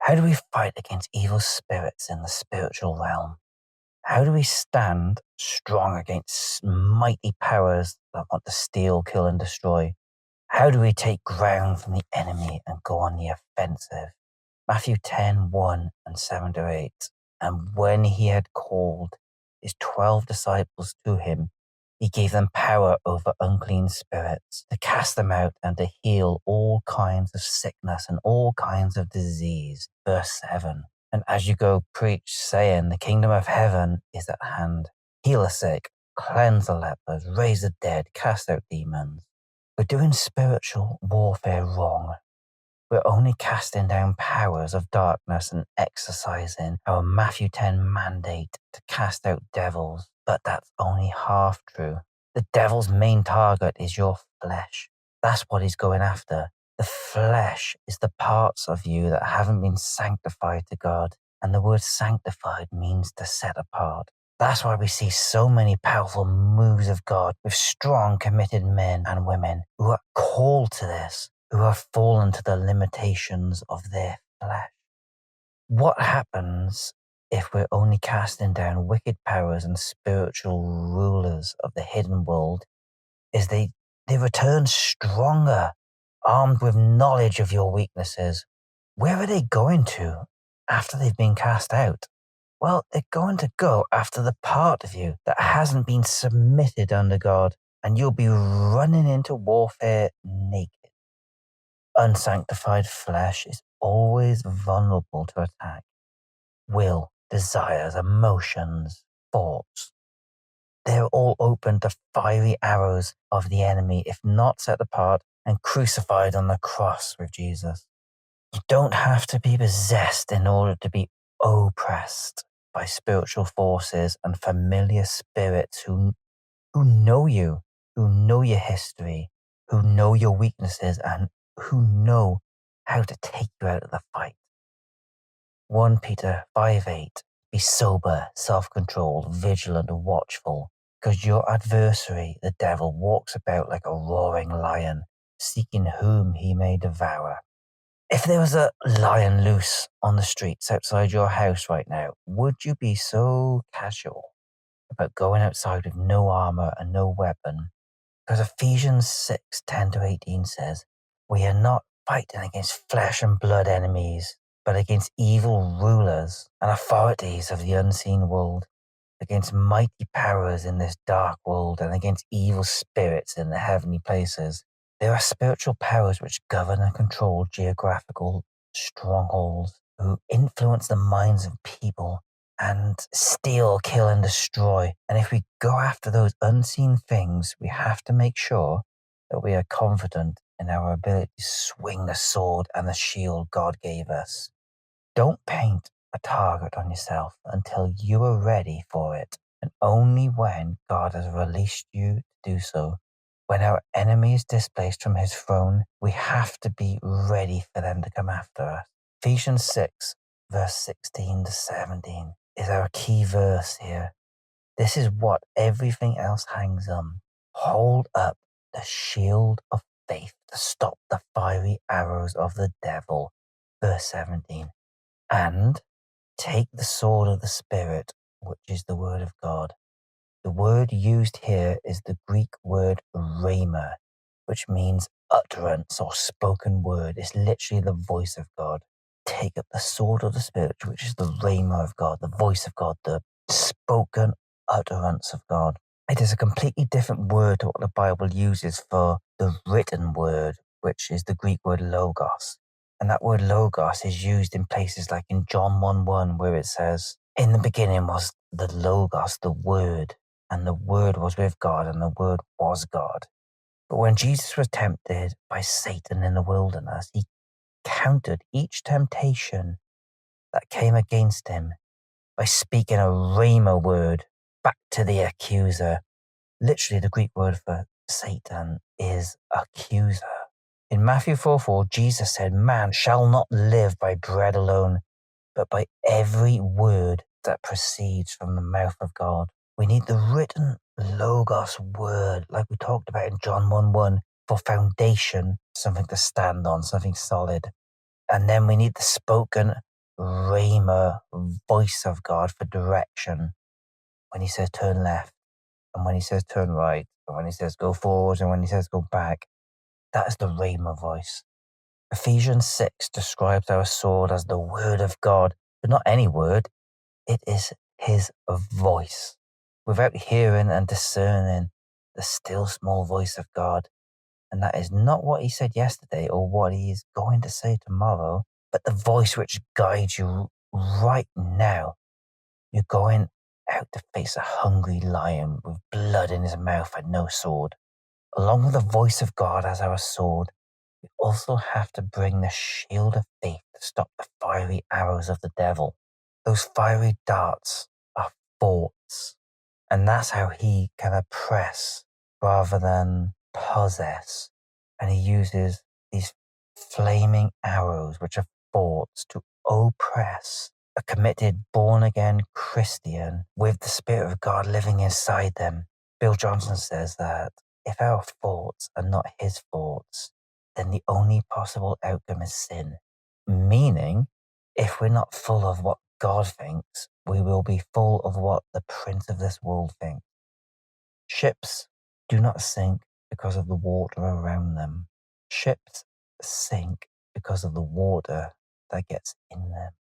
How do we fight against evil spirits in the spiritual realm? How do we stand strong against mighty powers that want to steal, kill, and destroy? How do we take ground from the enemy and go on the offensive? Matthew 10:1 and 7-8. And when he had called his 12 disciples to him, he gave them power over unclean spirits to cast them out and to heal all kinds of sickness and all kinds of disease. Verse 7. And as you go, preach, saying, the kingdom of heaven is at hand. Heal the sick, cleanse the lepers, raise the dead, cast out demons. We're doing spiritual warfare wrong. We're only casting down powers of darkness and exercising our Matthew 10 mandate to cast out devils, but that's only half true. The devil's main target is your flesh. That's what he's going after. The flesh is the parts of you that haven't been sanctified to God, and the word sanctified means to set apart. That's why we see so many powerful moves of God with strong, committed men and women who are called to this, who have fallen to the limitations of their flesh. What happens if we're only casting down wicked powers and spiritual rulers of the hidden world is they return stronger, armed with knowledge of your weaknesses. Where are they going to after they've been cast out? Well, they're going to go after the part of you that hasn't been submitted under God, and you'll be running into warfare naked. Unsanctified flesh is always vulnerable to attack. Will, desires, emotions, thoughts. They're all open to fiery arrows of the enemy if not set apart and crucified on the cross with Jesus. You don't have to be possessed in order to be oppressed by spiritual forces and familiar spirits who know you, who know your history, who know your weaknesses, and who know how to take you out of the fight. 1 Peter 5:8. Be sober, self-controlled, vigilant, and watchful, because your adversary, the devil, walks about like a roaring lion, seeking whom he may devour. If there was a lion loose on the streets outside your house right now, would you be so casual about going outside with no armor and no weapon? Because Ephesians 6:10-18 says, we are not fighting against flesh and blood enemies, but against evil rulers and authorities of the unseen world, against mighty powers in this dark world, and against evil spirits in the heavenly places. There are spiritual powers which govern and control geographical strongholds, who influence the minds of people and steal, kill, and destroy. And if we go after those unseen things, we have to make sure that we are confident in our ability to swing the sword and the shield God gave us. Don't paint a target on yourself until you are ready for it, and only when God has released you to do so. When our enemy is displaced from his throne, we have to be ready for them to come after us. Ephesians 6:16-17 is our key verse here. This is what everything else hangs on. Hold up the shield of faith to stop the fiery arrows of the devil. Verse 17. And take the sword of the Spirit, which is the word of God. The word used here is the Greek word rhema, which means utterance or spoken word. It's literally the voice of God. Take up the sword of the Spirit, which is the rhema of God, the voice of God, the spoken utterance of God. It is a completely different word to what the Bible uses for the written word, which is the Greek word logos. And that word logos is used in places like in John 1:1, where it says, in the beginning was the logos, the word, and the word was with God, and the word was God. But when Jesus was tempted by Satan in the wilderness, he countered each temptation that came against him by speaking a rhema word back to the accuser. Literally, the Greek word for Satan is accuser. In Matthew 4:4, Jesus said, man shall not live by bread alone, but by every word that proceeds from the mouth of God. We need the written logos word, like we talked about in John 1:1, for foundation, something to stand on, something solid. And then we need the spoken rhema voice of God for direction when he says turn left, and when he says turn right, and when he says go forward, and when he says go back. That is the rhema voice. Ephesians 6 describes our sword as the word of God, but not any word. It is his voice. Without hearing and discerning the still small voice of God. And that is not what he said yesterday or what he is going to say tomorrow, but the voice which guides you right now. You're going out to face a hungry lion with blood in his mouth and no sword. Along with the voice of God as our sword, we also have to bring the shield of faith to stop the fiery arrows of the devil. Those fiery darts are thoughts, and that's how he can oppress rather than possess. And he uses these flaming arrows, which are thoughts, to oppress a committed, born-again Christian with the Spirit of God living inside them. Bill Johnson says that if our thoughts are not his thoughts, then the only possible outcome is sin. Meaning, if we're not full of what God thinks, we will be full of what the prince of this world thinks. Ships do not sink because of the water around them. Ships sink because of the water that gets in them.